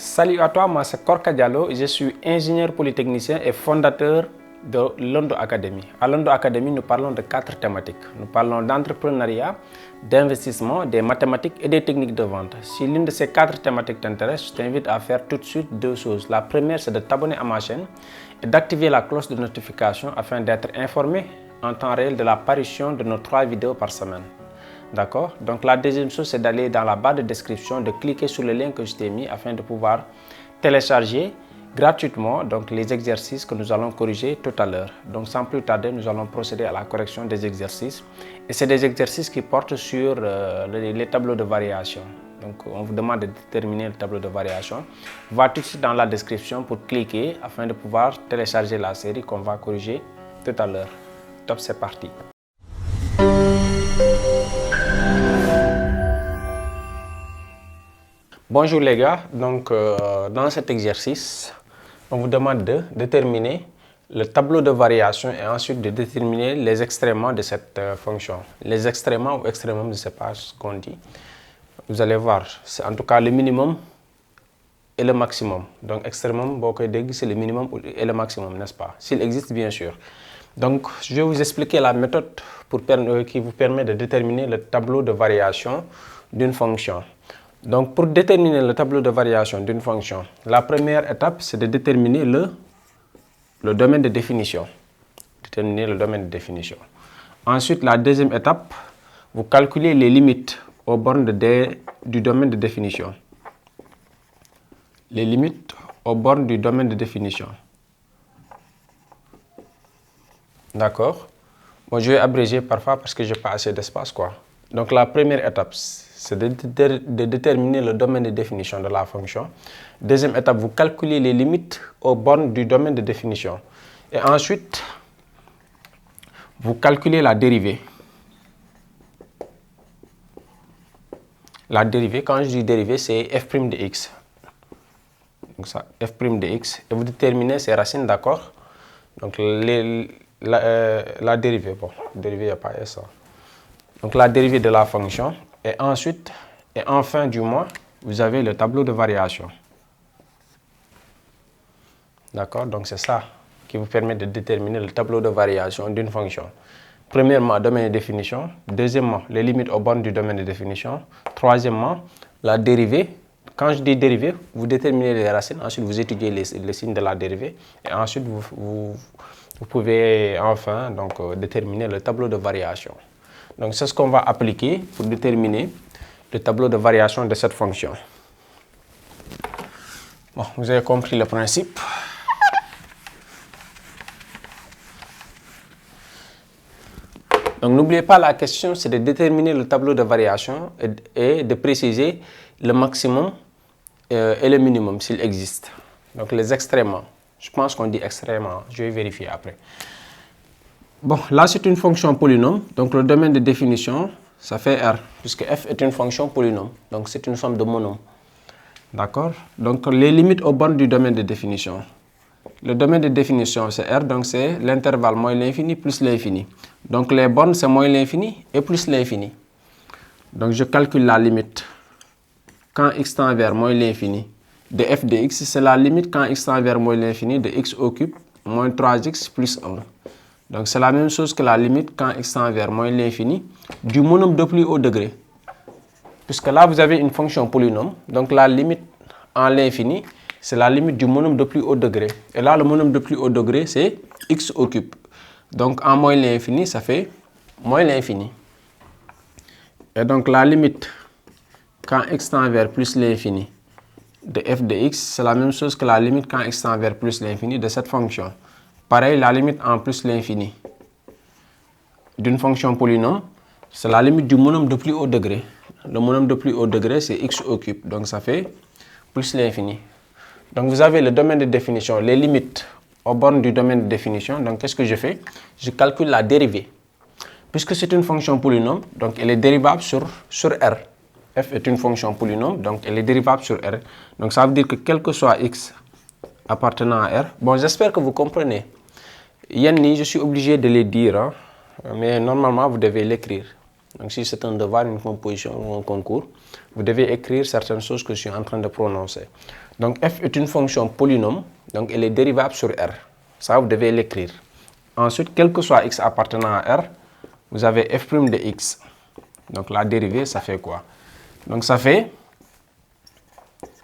Salut à toi, moi c'est Korka Diallo, je suis ingénieur polytechnicien et fondateur de Londo Academy. À Londo Academy, nous parlons de 4 thématiques. Nous parlons d'entrepreneuriat, d'investissement, des mathématiques et des techniques de vente. Si l'une de ces 4 thématiques t'intéresse, je t'invite à faire tout de suite 2 choses. La première, c'est de t'abonner à ma chaîne et d'activer la cloche de notification afin d'être informé en temps réel de l'apparition de nos 3 vidéos par semaine. D'accord? Donc la deuxième chose, c'est d'aller dans la barre de description, de cliquer sur le lien que je t'ai mis afin de pouvoir télécharger gratuitement donc, les exercices que nous allons corriger tout à l'heure. Donc sans plus tarder, nous allons procéder à la correction des exercices. Et c'est des exercices qui portent sur les tableaux de variation. Donc on vous demande de déterminer le tableau de variation. Va tout de suite dans la description pour cliquer afin de pouvoir télécharger la série qu'on va corriger tout à l'heure. Top, c'est parti. Bonjour les gars, donc dans cet exercice, on vous demande de déterminer le tableau de variation et ensuite de déterminer les extréments de cette fonction. Les extréments ou extrémum, je ne sais pas ce qu'on dit. Vous allez voir, c'est en tout cas le minimum et le maximum. Donc extrémum, c'est le minimum et le maximum, n'est-ce pas? S'il existe bien sûr. Donc je vais vous expliquer la méthode qui vous permet de déterminer le tableau de variation d'une fonction. Donc, pour déterminer le tableau de variation d'une fonction, la première étape, c'est de déterminer le domaine de définition. Déterminer le domaine de définition. Ensuite, la deuxième étape, vous calculez les limites aux bornes du domaine de définition. Les limites aux bornes du domaine de définition. D'accord? Bon, je vais abréger parfois parce que je n'ai pas assez d'espace, quoi. Donc, la première étape, c'est de déterminer le domaine de définition de la fonction. Deuxième étape, vous calculez les limites aux bornes du domaine de définition. Et ensuite, vous calculez la dérivée. La dérivée, quand je dis dérivée, c'est f' de x. Donc ça, f' de x. Et vous déterminez ces racines, d'accord? Donc la dérivée, bon, dérivée, il n'y a pas ça. Donc la dérivée de la fonction. Et ensuite, et enfin du mois, vous avez le tableau de variation. D'accord? Donc c'est ça qui vous permet de déterminer le tableau de variation d'une fonction. Premièrement, domaine de définition. Deuxièmement, les limites aux bornes du domaine de définition. Troisièmement, la dérivée. Quand je dis dérivée, vous déterminez les racines. Ensuite, vous étudiez les signes de la dérivée. Et ensuite, vous pouvez enfin donc, déterminer le tableau de variation. Donc c'est ce qu'on va appliquer pour déterminer le tableau de variation de cette fonction. Bon, vous avez compris le principe. Donc n'oubliez pas, la question, c'est de déterminer le tableau de variation et de préciser le maximum et le minimum s'il existe. Donc les extréments. Je pense qu'on dit extrémement. Je vais vérifier après. Bon, là c'est une fonction polynôme, donc le domaine de définition, ça fait R, puisque f est une fonction polynôme, donc c'est une somme de monômes. D'accord? Donc les limites aux bornes du domaine de définition. Le domaine de définition c'est R, donc c'est l'intervalle moins l'infini plus l'infini. Donc les bornes c'est moins l'infini et plus l'infini. Donc je calcule la limite quand x tend vers moins l'infini de f de x, c'est la limite quand x tend vers moins l'infini de x au cube moins 3x plus 1. Donc c'est la même chose que la limite quand x tend vers moins l'infini du monôme de plus haut degré. Puisque là vous avez une fonction polynôme, donc la limite en l'infini, c'est la limite du monôme de plus haut degré. Et là le monôme de plus haut degré c'est x au cube. Donc en moins l'infini, ça fait moins l'infini. Et donc la limite quand x tend vers plus l'infini de f de x, c'est la même chose que la limite quand x tend vers plus l'infini de cette fonction. Pareil, la limite en plus l'infini d'une fonction polynôme, c'est la limite du monôme de plus haut degré. Le monôme de plus haut degré, c'est x au cube. Donc ça fait plus l'infini. Donc vous avez le domaine de définition, les limites aux bornes du domaine de définition. Donc qu'est-ce que je fais? Je calcule la dérivée. Puisque c'est une fonction polynôme, donc elle est dérivable sur R. F est une fonction polynôme, donc elle est dérivable sur R. Donc ça veut dire que quel que soit x appartenant à R, bon j'espère que vous comprenez. Yanni, je suis obligé de les dire, hein, mais normalement vous devez l'écrire. Donc si c'est un devoir, une composition ou un concours, vous devez écrire certaines choses que je suis en train de prononcer. Donc f est une fonction polynôme, donc elle est dérivable sur R. Ça, vous devez l'écrire. Ensuite, quel que soit x appartenant à R, vous avez f' de x. Donc la dérivée, ça fait quoi? Donc ça fait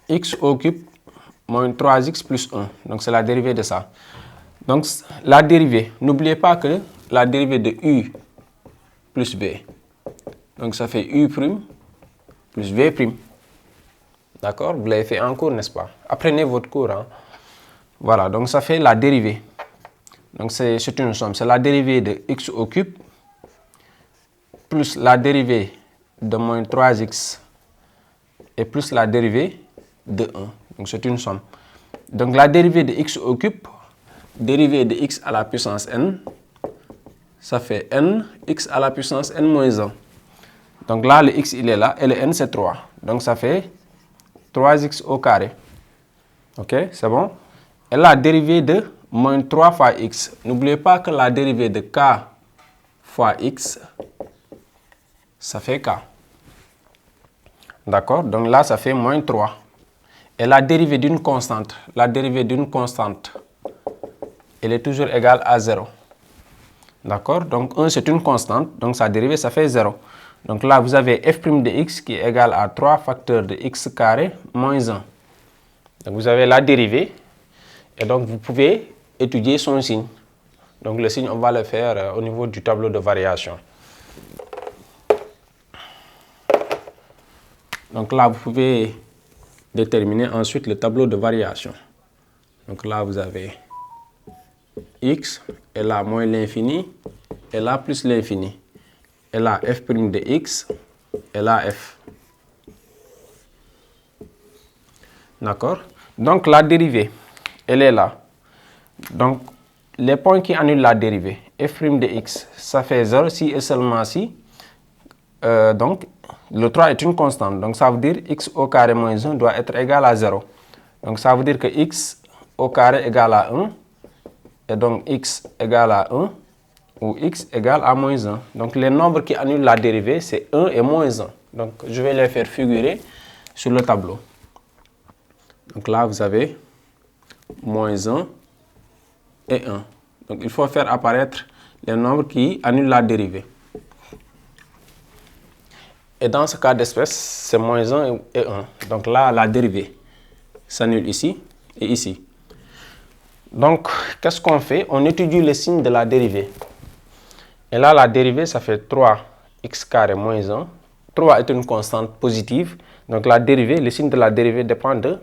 x au cube moins 3x plus 1. Donc c'est la dérivée de ça. Donc la dérivée, n'oubliez pas que la dérivée de u plus b. Donc ça fait u' plus v'. D'accord? Vous l'avez fait en cours, n'est-ce pas? Apprenez votre cours. Hein? Voilà, donc ça fait la dérivée. Donc c'est une somme. C'est la dérivée de x au cube plus la dérivée de moins 3x et plus la dérivée de 1. Donc c'est une somme. Donc la dérivée de x au cube, dérivée de x à la puissance n, ça fait n, x à la puissance n moins 1. Donc là, le x, il est là, et le n, c'est 3. Donc ça fait 3x au carré. Ok, c'est bon? Et la dérivée de moins 3 fois x. N'oubliez pas que la dérivée de k fois x, ça fait k. D'accord? Donc là, ça fait moins 3. Et la dérivée d'une constante, elle est toujours égale à 0. D'accord? Donc 1, c'est une constante, donc sa dérivée, ça fait 0. Donc là, vous avez f' de x qui est égal à 3 facteurs de x carré moins 1. Donc vous avez la dérivée, et donc vous pouvez étudier son signe. Donc le signe, on va le faire au niveau du tableau de variation. Donc là, vous pouvez déterminer ensuite le tableau de variation. Donc là, vous avez x, et là moins l'infini, et là plus l'infini. Et là f' de x, et là f. D'accord? Donc la dérivée, elle est là. Donc les points qui annulent la dérivée, f' de x, ça fait 0 si et seulement si. Donc le 3 est une constante. Donc ça veut dire x au carré moins 1 doit être égal à 0. Donc ça veut dire que x au carré égale à 1. Et donc x égale à 1. Ou x égale à moins 1. Donc les nombres qui annulent la dérivée, c'est 1 et moins 1. Donc je vais les faire figurer sur le tableau. Donc là, vous avez moins 1 et 1. Donc il faut faire apparaître les nombres qui annulent la dérivée. Et dans ce cas d'espèce, c'est moins 1 et 1. Donc là, la dérivée s'annule ici et ici. Donc, qu'est-ce qu'on fait? On étudie le signe de la dérivée. Et là, la dérivée, ça fait 3x carré moins 1. 3 est une constante positive. Donc la dérivée, le signe de la dérivée dépend de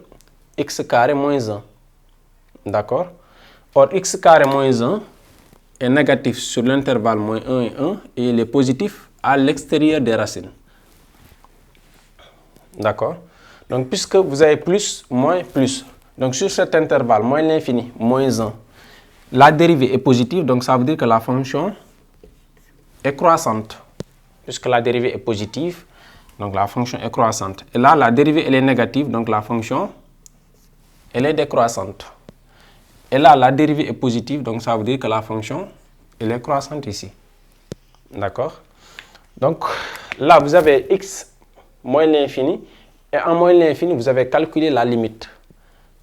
x carré moins 1. D'accord? Or, x carré moins 1 est négatif sur l'intervalle moins 1 et 1 et il est positif à l'extérieur des racines. D'accord? Donc, puisque vous avez plus, moins, plus. Donc, sur cet intervalle, moins l'infini, moins 1, la dérivée est positive. Donc, ça veut dire que la fonction est croissante. Puisque la dérivée est positive, donc la fonction est croissante. Et là, la dérivée, elle est négative. Donc, la fonction, elle est décroissante. Et là, la dérivée est positive. Donc, ça veut dire que la fonction, elle est croissante ici. D'accord? Donc, là, vous avez x moins l'infini. Et en moins l'infini, vous avez calculé la limite.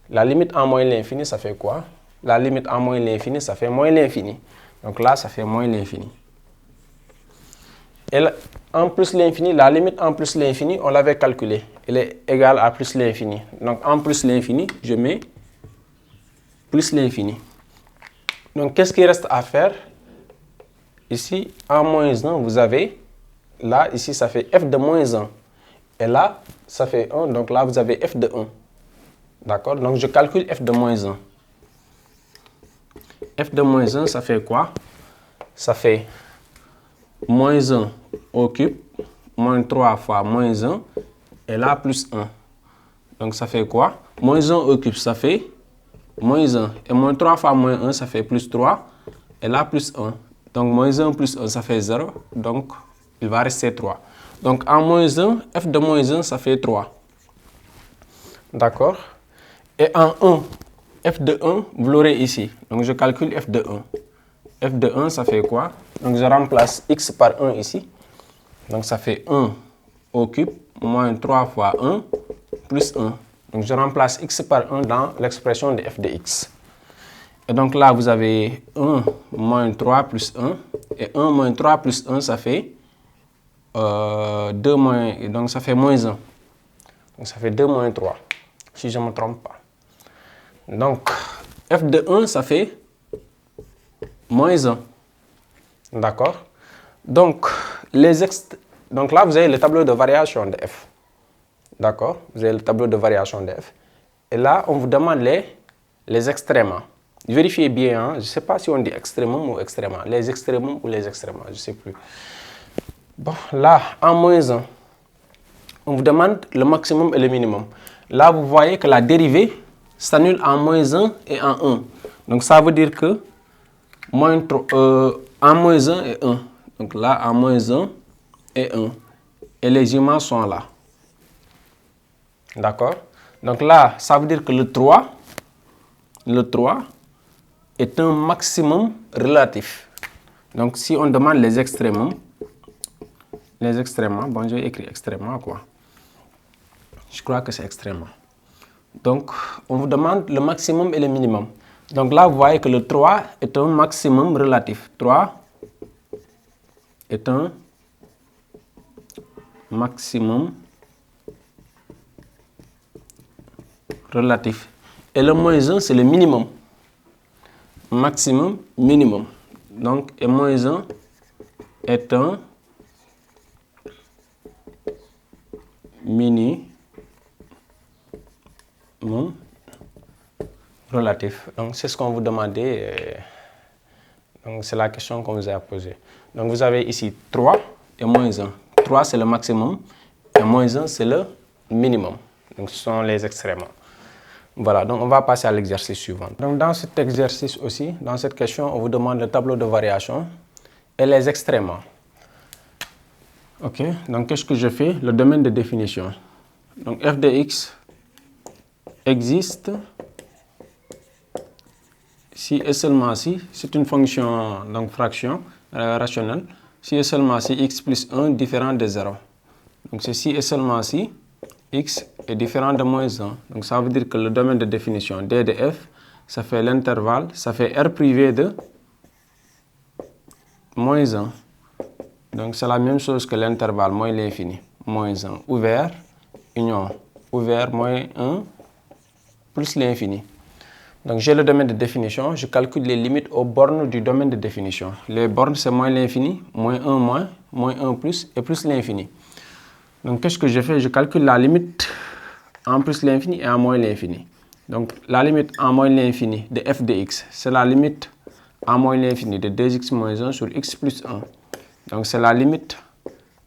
La limite en moins l'infini, ça fait quoi? La limite en moins l'infini, ça fait moins l'infini. Donc là, ça fait moins l'infini. Et là, en plus l'infini, la limite en plus l'infini, on l'avait calculée. Elle est égale à plus l'infini. Donc en plus l'infini, je mets plus l'infini. Donc qu'est-ce qui reste à faire? Ici, en moins 1, vous avez, là, ici, ça fait f de moins 1. Et là, ça fait 1. Donc là, vous avez f de 1. D'accord? Donc je calcule f de moins 1. F de moins 1, ça fait quoi? Ça fait moins 1 au cube, moins 3 fois moins 1, et là, plus 1. Donc ça fait quoi? Moins 1 au cube, ça fait moins 1. Et moins 3 fois moins 1, ça fait plus 3. Et là, plus 1. Donc moins 1 plus 1, ça fait 0. Donc il va rester 3. Donc en moins 1, f de moins 1, ça fait 3. D'accord? Et en 1, f de 1, vous l'aurez ici. Donc je calcule f de 1. F de 1, ça fait quoi? Donc je remplace x par 1 ici. Donc ça fait 1 au cube moins 3 fois 1 plus 1. Donc je remplace x par 1 dans l'expression de f de x. Et donc là, vous avez 1 moins 3 plus 1. Et 1 moins 3 plus 1, ça fait 2 moins... Donc ça fait moins 1. Donc ça fait 2 moins 3, si je ne me trompe pas. Donc f de 1, ça fait moins 1. D'accord? Donc là, vous avez le tableau de variation de f. D'accord? Vous avez le tableau de variation de f. Et là, on vous demande les extréments. Vérifiez bien, hein? Je ne sais pas si on dit extrémum ou extrémement. Les extrémums ou les extréments, je ne sais plus. Bon, là, en moins 1, on vous demande le maximum et le minimum. Là, vous voyez que la dérivée s'annule en moins 1 et en 1. Donc, ça veut dire que en moins 1 et 1. Donc là, en moins 1 et 1. Et les humains sont là. D'accord? Donc là, ça veut dire que le 3 est un maximum relatif. Donc si on demande les extrémums, bon, j'ai écrit extrêmement quoi. Je crois que c'est extrêmement. Donc on vous demande le maximum et le minimum. Donc là, vous voyez que le 3 est un maximum relatif. 3 est un maximum relatif. Et le moins 1, c'est le minimum. Maximum, minimum. Donc, et moins 1 est un minimum relatif. Donc, c'est ce qu'on vous demandait. Donc, c'est la question qu'on vous a posée. Donc, vous avez ici 3 et moins 1. 3, c'est le maximum. Et moins 1, c'est le minimum. Donc, ce sont les extréments. Voilà, donc on va passer à l'exercice suivant. Donc, dans cet exercice aussi, dans cette question, on vous demande le tableau de variation et les extréments. Ok, donc qu'est-ce que je fais? Le domaine de définition. Donc, f de x existe si et seulement si, c'est une fonction, donc fraction rationnelle, si et seulement si x plus 1 différent de 0. Donc, c'est si et seulement si x est différent de moins 1. Donc, ça veut dire que le domaine de définition d de f, ça fait l'intervalle, ça fait r privé de moins 1. Donc, c'est la même chose que l'intervalle moins l'infini, moins 1, ouvert, union, ouvert, moins 1, plus l'infini. Donc, j'ai le domaine de définition, je calcule les limites aux bornes du domaine de définition. Les bornes, c'est moins l'infini, moins 1 moins, moins 1 plus, et plus l'infini. Donc, qu'est-ce que je fais? Je calcule la limite en plus l'infini et en moins l'infini. Donc, la limite en moins l'infini de f de x, c'est la limite en moins l'infini de 2x moins 1 sur x plus 1. Donc, c'est la limite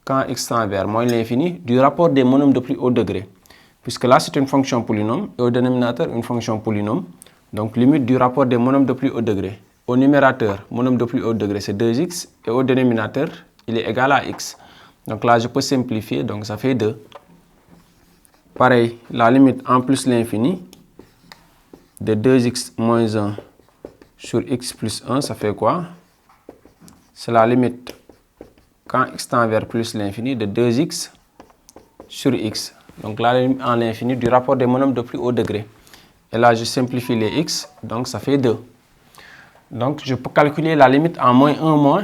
quand x tend vers moins l'infini du rapport des monômes de plus haut degré. Puisque là, c'est une fonction polynôme et au dénominateur, une fonction polynôme. Donc, limite du rapport des monômes de plus haut degré. Au numérateur, monôme de plus haut degré, c'est 2x. Et au dénominateur, il est égal à x. Donc là, je peux simplifier, donc ça fait 2. Pareil, la limite en plus l'infini de 2x moins 1 sur x plus 1, ça fait quoi? C'est la limite quand x tend vers plus l'infini de 2x sur x. Donc la limite en l'infini du rapport des monômes de plus haut degré. Et là, je simplifie les x, donc ça fait 2. Donc, je peux calculer la limite en moins 1 moins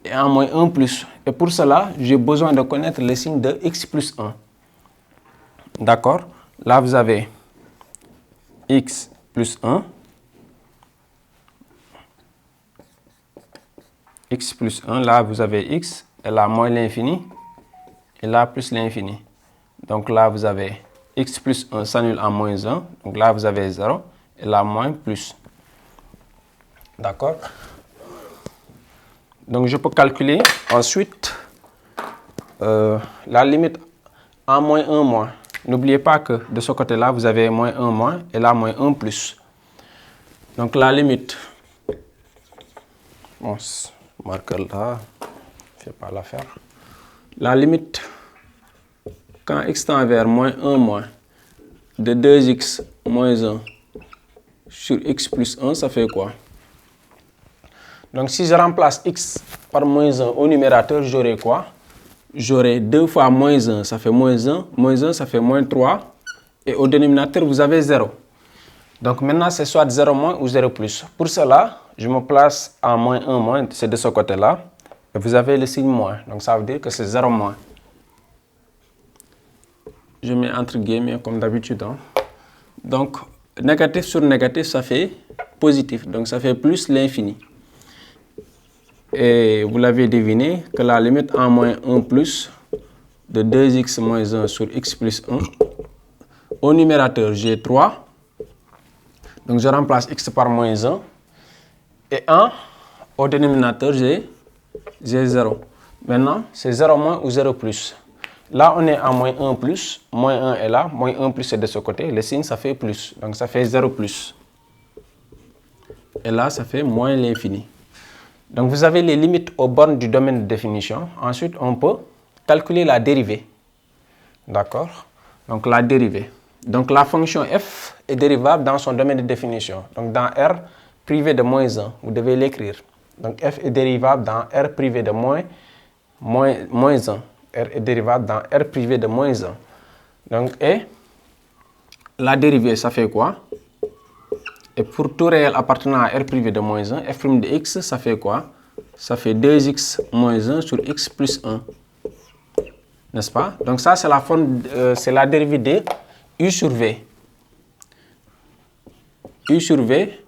et en moins 1 plus. Et pour cela, j'ai besoin de connaître le signe de x plus 1. D'accord? Là, vous avez x plus 1. X plus 1, là, vous avez x, et là, moins l'infini, et là, plus l'infini. Donc là, vous avez x plus 1 s'annule en moins 1. Donc là, vous avez 0. Et là, moins plus. D'accord? Donc, je peux calculer ensuite la limite en moins 1 moins. N'oubliez pas que de ce côté-là, vous avez moins 1 moins et là, moins 1 plus. Donc, la limite, bon, ce marqueur là, je ne fais pas l'affaire. La limite, quand x tend vers moins 1 moins, de 2x moins 1 sur x plus 1, ça fait quoi? Donc, si je remplace x par moins 1 au numérateur, j'aurai quoi? j'aurai 2 fois moins 1, ça fait moins 1. Moins 1, ça fait moins 3. Et au dénominateur, vous avez 0. Donc maintenant, c'est soit 0 moins ou 0 plus. Pour cela, je me place à moins 1 moins, c'est de ce côté-là. Et vous avez le signe moins. Donc ça veut dire que c'est 0 moins. Je mets entre guillemets comme d'habitude. Hein. Donc, négatif sur négatif, ça fait positif. Donc ça fait plus l'infini. Et vous l'avez deviné que la limite en moins 1 plus de 2x moins 1 sur x plus 1. Au numérateur, j'ai 3. Donc je remplace x par moins 1. Et 1, au dénominateur, j'ai 0. Maintenant, c'est 0 moins ou 0 plus. Là, on est à moins 1 plus. Moins 1 est là. Moins 1 plus est de ce côté. Le signe, ça fait plus. Donc ça fait 0 plus. Et là, ça fait moins l'infini. Donc vous avez les limites aux bornes du domaine de définition. Ensuite, on peut calculer la dérivée. D'accord? Donc la dérivée. Donc la fonction f est dérivable dans son domaine de définition. Donc dans R privé de moins 1, vous devez l'écrire. Donc f est dérivable dans R privé de moins 1. R est dérivable dans R privé de moins 1. Donc et la dérivée, ça fait quoi? Et pour tout réel appartenant à R privé de moins 1, f' de x, ça fait quoi? Ça fait 2x moins 1 sur x plus 1. N'est-ce pas? Donc ça, c'est la forme, c'est la dérivée de u sur v. U sur v,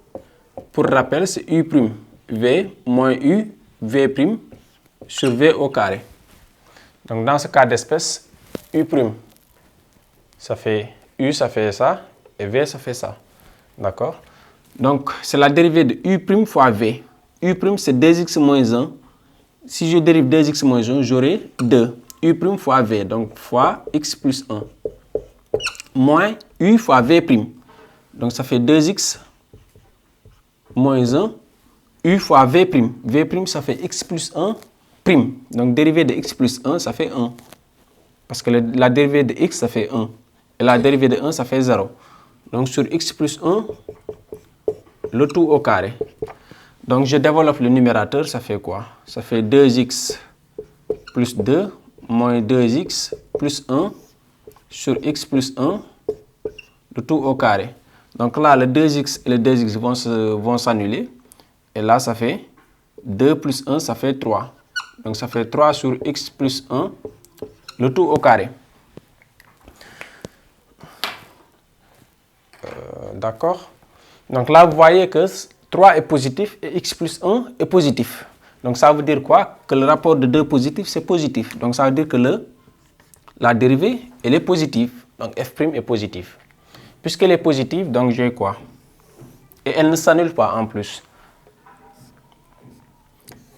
pour rappel, c'est u'. V moins u, v' sur v au carré. Donc dans ce cas d'espèce, u', ça fait u, ça fait ça, et v, ça fait ça. D'accord? Donc c'est la dérivée de u' fois v. U', c'est 2x moins 1. Si je dérive 2x moins 1, j'aurai 2. U' fois v, donc fois x plus 1. Moins u fois v'. Donc ça fait 2x moins 1. U fois v'. V', ça fait x plus 1'. Donc dérivée de x plus 1, ça fait 1. Parce que la dérivée de x, ça fait 1. Et la dérivée de 1, ça fait 0. Donc sur x plus 1, le tout au carré. Donc je développe le numérateur, ça fait quoi? Ça fait 2x plus 2 moins 2x plus 1 sur x plus 1, le tout au carré. Donc là, le 2x et le 2x vont s'annuler. Et là, ça fait 2 plus 1, ça fait 3. Donc ça fait 3 sur x plus 1, le tout au carré. D'accord? Donc là, vous voyez que 3 est positif et x plus 1 est positif. Donc ça veut dire quoi? Que le rapport de 2 positifs, c'est positif. Donc ça veut dire que la dérivée, elle est positive. Donc f' est positive. Puisqu'elle est positive, donc j'ai quoi? Et elle ne s'annule pas en plus.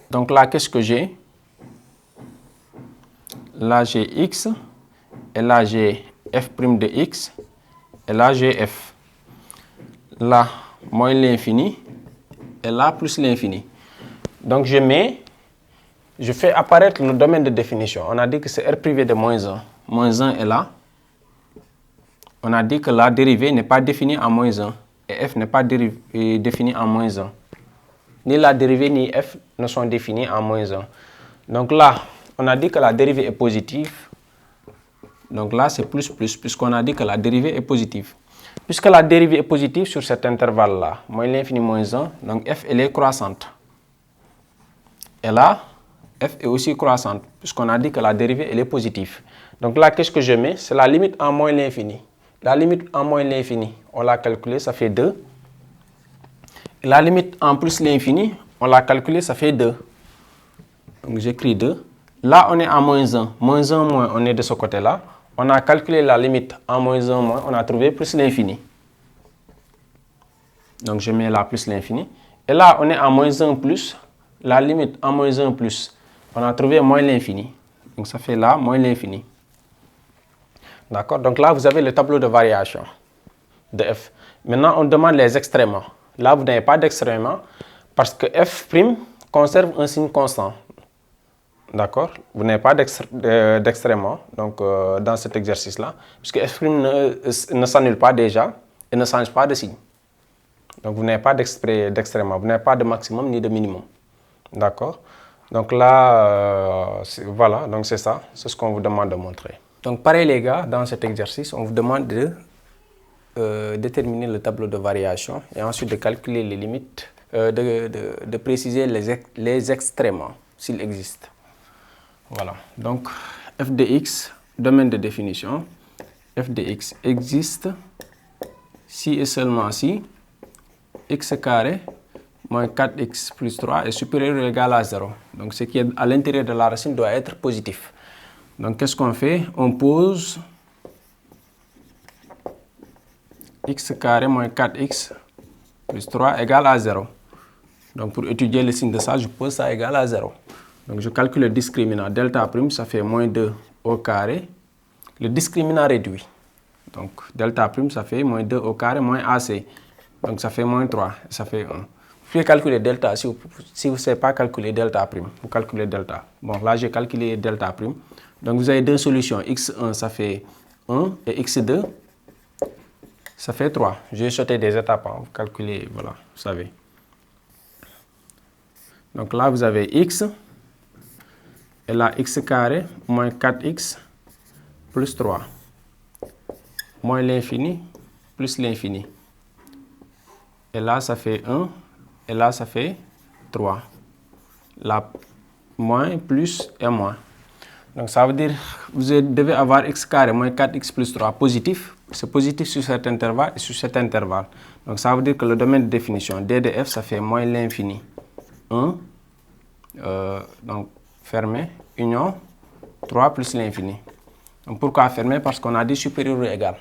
Donc là, qu'est-ce que j'ai? Là, j'ai x. Et là, j'ai f' de x. Et là, j'ai f. Là, moins l'infini. Et là, plus l'infini. Donc je fais apparaître le domaine de définition. On a dit que c'est R privé de moins 1. Moins 1 est là. On a dit que la dérivée n'est pas définie en moins 1. Et f n'est pas définie en moins 1. Ni la dérivée ni f ne sont définis en moins 1. Donc là, on a dit que la dérivée est positive. Donc là, c'est plus, puisqu'on a dit que la dérivée est positive. Puisque la dérivée est positive sur cet intervalle-là, moins l'infini moins 1, donc f, elle est croissante. Et là, f est aussi croissante, puisqu'on a dit que la dérivée, elle est positive. Donc là, qu'est-ce que je mets? C'est la limite en moins l'infini. La limite en moins l'infini, on l'a calculée, ça fait 2. Et la limite en plus l'infini, on l'a calculée, ça fait 2. Donc j'écris 2. Là, on est à moins 1. Moins 1 moins, on est de ce côté-là. On a calculé la limite en moins 1 moins, on a trouvé plus l'infini. Donc je mets là plus l'infini. Et là, on est à moins 1 plus. La limite en moins 1 plus, on a trouvé moins l'infini. Donc ça fait là moins l'infini. D'accord? Donc là, vous avez le tableau de variation de f. Maintenant, on demande les extréments. Là, vous n'avez pas d'extréments parce que f' conserve un signe constant. D'accord? Vous n'avez pas d'extréments donc, dans cet exercice-là, puisque f' ne s'annule pas déjà et ne change pas de signe. Donc, vous n'avez pas d'extréments, vous n'avez pas de maximum ni de minimum. D'accord? Donc là, voilà, donc c'est ça, c'est ce qu'on vous demande de montrer. Donc pareil les gars, dans cet exercice, on vous demande de déterminer le tableau de variation et ensuite de calculer les limites, de préciser les extrêments, s'il existe. Voilà, donc f de x, domaine de définition, f de x existe si et seulement si x carré moins 4x plus 3 est supérieur ou égal à 0. Donc ce qui est à l'intérieur de la racine doit être positif. Donc qu'est-ce qu'on fait? On pose x carré moins 4x plus 3 égale à 0. Donc pour étudier le signe de ça, je pose ça égal à 0. Donc je calcule le discriminant. Delta prime, ça fait moins 2 au carré. Le discriminant réduit. Donc delta prime, ça fait moins 2 au carré moins AC. Donc ça fait moins 3, ça fait 1. Vous pouvez calculer delta, si vous ne savez pas calculer delta prime, vous calculez delta. Bon, là j'ai calculé delta prime. Donc vous avez deux solutions. x1, ça fait 1 et x2, ça fait 3. J'ai sauté des étapes, hein. Vous calculez, voilà, vous savez. Donc là vous avez x, et là x carré moins 4x plus 3, moins l'infini plus l'infini. Et là ça fait 1, et là ça fait 3. Là, moins, plus et moins. Donc ça veut dire que vous devez avoir x carré moins 4x plus 3 positif. C'est positif sur cet intervalle et sur cet intervalle. Donc ça veut dire que le domaine de définition d de f, ça fait moins l'infini. 1, donc fermé, union, 3 plus l'infini. Donc pourquoi fermé? Parce qu'on a dit supérieur ou égal.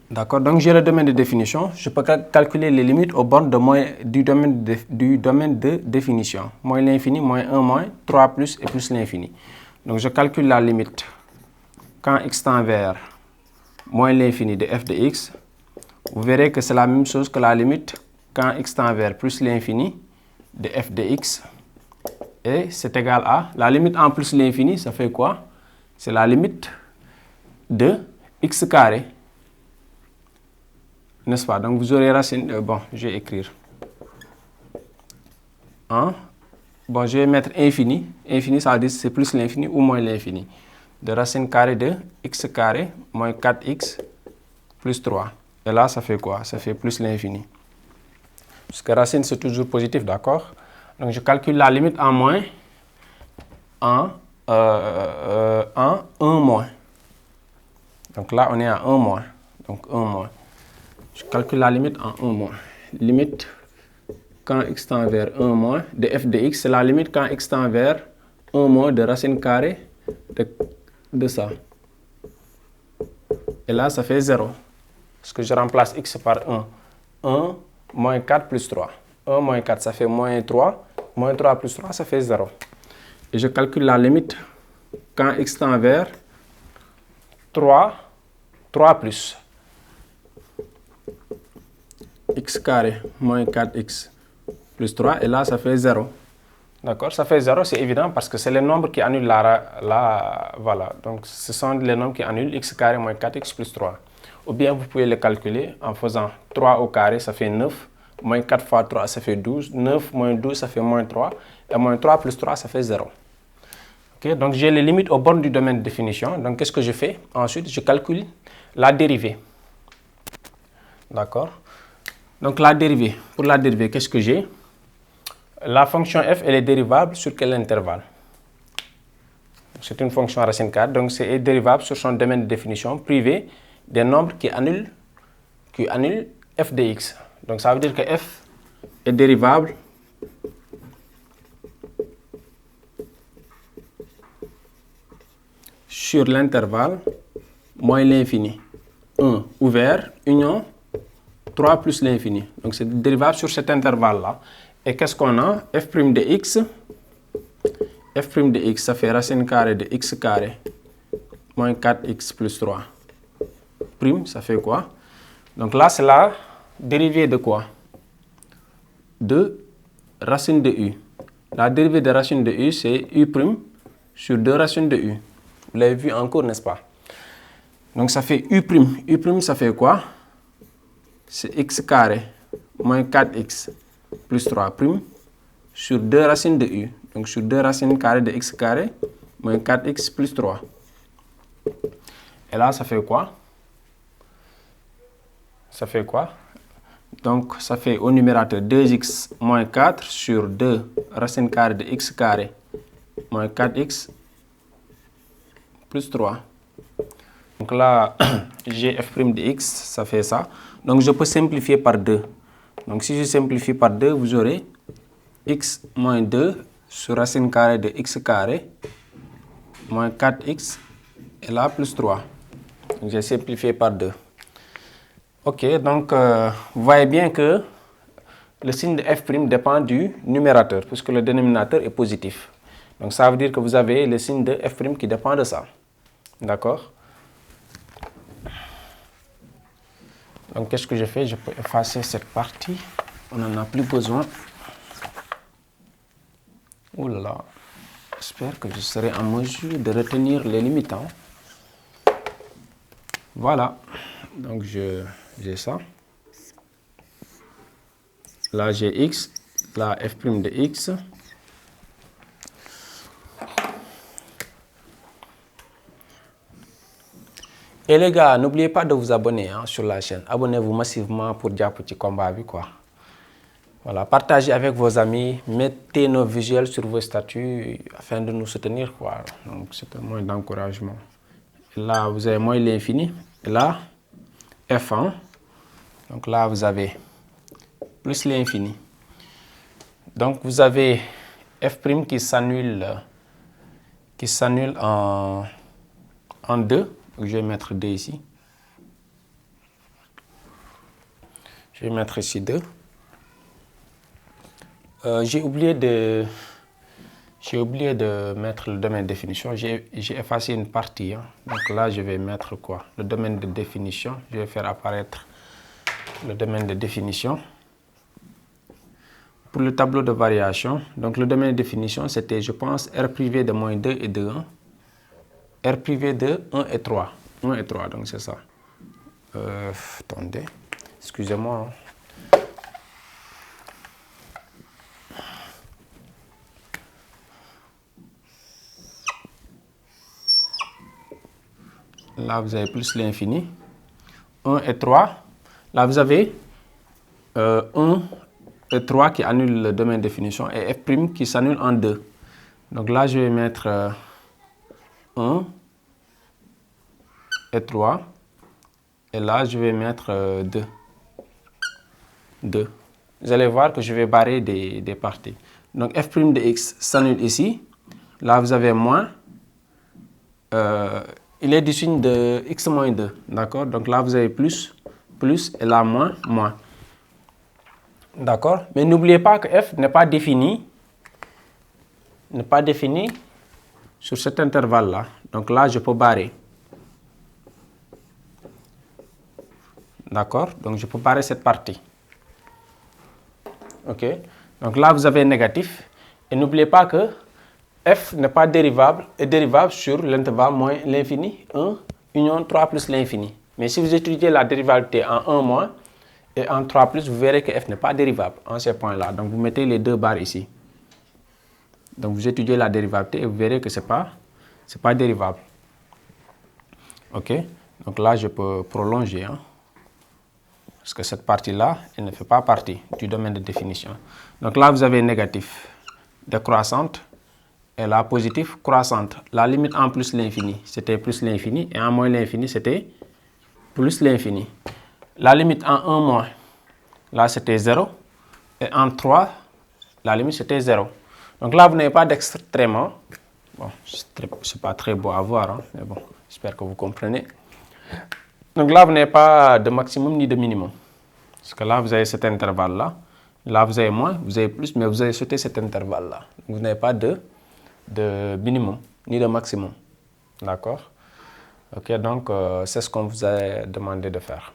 D'accord, donc j'ai le domaine de définition. Je peux calculer les limites aux bornes du domaine de définition. Moins l'infini, moins 1, moins 3 plus et plus l'infini. Donc je calcule la limite quand x tend vers moins l'infini de f de x. Vous verrez que c'est la même chose que la limite quand x tend vers plus l'infini de f de x. Et c'est égal à, la limite en plus l'infini, ça fait quoi? C'est la limite de x carré. N'est-ce pas? Donc vous aurez racine, bon, je vais écrire. Bon, je vais mettre infini. Infini, ça veut dire c'est plus l'infini ou moins l'infini. De racine carrée de x carré moins 4x plus 3. Et là, ça fait quoi? Ça fait plus l'infini. Parce que racine, c'est toujours positif, d'accord? Donc je calcule la limite en moins, en 1 moins. Donc là, on est à 1 moins. Donc 1 moins. Je calcule la limite en 1 moins. Limite quand x tend vers 1 moins de f de x, c'est la limite quand x tend vers 1 moins de racine carrée de ça. Et là, ça fait 0. Parce que je remplace x par 1. 1 moins 4 plus 3. 1 moins 4, ça fait moins 3. Moins 3 plus 3, ça fait 0. Et je calcule la limite quand x tend vers 3 plus x carré moins 4x plus 3. Et là, ça fait 0. D'accord, ça fait 0, c'est évident parce que c'est les nombres qui annulent voilà. Donc, ce sont les nombres qui annulent x carré moins 4x plus 3. Ou bien, vous pouvez le calculer en faisant 3 au carré, ça fait 9. Moins 4 fois 3, ça fait 12. 9 moins 12, ça fait moins 3. Et moins 3 plus 3, ça fait 0. Okay, donc, j'ai les limites aux bornes du domaine de définition. Donc, qu'est-ce que je fais? Ensuite, je calcule la dérivée. D'accord. Donc, la dérivée. Pour la dérivée, qu'est-ce que j'ai? La fonction f, elle est dérivable sur quel intervalle? C'est une fonction racine 4, donc c'est dérivable sur son domaine de définition privé des nombres qui annulent f de x. Donc ça veut dire que f est dérivable sur l'intervalle moins l'infini. 1 ouvert, union, 3 plus l'infini. Donc c'est dérivable sur cet intervalle-là. Et qu'est-ce qu'on a? f' de x. F' de x, ça fait racine carrée de x carré moins 4x plus 3. Prime, ça fait quoi? Donc là, c'est la dérivée de quoi? De racine de u. La dérivée de racine de u, c'est u' sur 2 racines de u. Vous l'avez vu en cours, n'est-ce pas? Donc ça fait u'. U', ça fait quoi? C'est x carré moins 4x plus 3 prime sur 2 racines de u. Donc sur 2 racines carrées de x carré moins 4x plus 3. Et là, ça fait quoi? Ça fait quoi? Donc, ça fait au numérateur 2x moins 4 sur 2 racine carrée de x carré moins 4x plus 3. Donc là, j'ai f' de x, ça fait ça. Donc, je peux simplifier par 2. Donc, si je simplifie par 2, vous aurez x moins 2 sur racine carrée de x carré moins 4x et là plus 3. Donc, j'ai simplifié par 2. Ok, donc vous voyez bien que le signe de f' dépend du numérateur puisque le dénominateur est positif. Donc ça veut dire que vous avez le signe de f' qui dépend de ça. D'accord? Donc qu'est-ce que je fais? Je peux effacer cette partie. On n'en a plus besoin. Ouh là là. J'espère que je serai en mesure de retenir les limitants. Voilà. Donc j'ai ça. Là j'ai x. Là f' de x. Et les gars, n'oubliez pas de vous abonner sur la chaîne. Abonnez-vous massivement pour dire petit combat, quoi. Voilà, partagez avec vos amis, mettez nos visuels sur vos statuts afin de nous soutenir, quoi. Donc c'est un moyen d'encouragement. Là, vous avez moins l'infini. Et là, f1. Donc là, vous avez plus l'infini. Donc vous avez f' qui s'annule en 2. Donc, je vais mettre 2 ici. Je vais mettre ici 2. J'ai oublié de mettre le domaine de définition. J'ai effacé une partie. Donc là, je vais mettre quoi? Le domaine de définition. Je vais faire apparaître le domaine de définition. Pour le tableau de variation, donc le domaine de définition, c'était, je pense, R privé de moins 2 et de 1. R privé de 1 et 3. 1 et 3, donc c'est ça. Attendez, excusez-moi. Là, vous avez plus l'infini. 1 et 3. Là, vous avez 1 et 3 qui annulent le domaine de définition et f' qui s'annule en 2. Donc là, je vais mettre 1 et 3. Et là, je vais mettre 2. 2. Vous allez voir que je vais barrer des parties. Donc f' de x s'annule ici. Là, vous avez moins. Il est du signe de x moins 2. D'accord? Donc là, vous avez plus, et là, moins, moins. D'accord? Mais n'oubliez pas que f n'est pas défini. N'est pas défini sur cet intervalle-là. Donc là, je peux barrer. D'accord? Donc je peux barrer cette partie. Ok? Donc là, vous avez négatif. Et n'oubliez pas que f n'est pas dérivable, est dérivable sur l'intervalle moins l'infini, 1, union 3 plus l'infini. Mais si vous étudiez la dérivabilité en 1 moins et en 3 plus, vous verrez que f n'est pas dérivable en ces points-là. Donc vous mettez les deux barres ici. Donc vous étudiez la dérivabilité et vous verrez que ce n'est pas dérivable. Ok? Donc là, je peux prolonger. Parce que cette partie-là, elle ne fait pas partie du domaine de définition. Donc là, vous avez négatif décroissante et là, positif croissante. La limite en plus l'infini, c'était plus l'infini. Et en moins l'infini, c'était plus l'infini. La limite en 1 moins, là, c'était 0. Et en 3, la limite, c'était 0. Donc là, vous n'avez pas d'extrême. Bon, c'est pas très beau à voir, mais bon, j'espère que vous comprenez. Donc là, vous n'avez pas de maximum ni de minimum. Parce que là, vous avez cet intervalle-là. Là, vous avez moins, vous avez plus, mais vous avez sauté cet intervalle-là. Vous n'avez pas de minimum ni de maximum. D'accord? Ok, donc c'est ce qu'on vous a demandé de faire.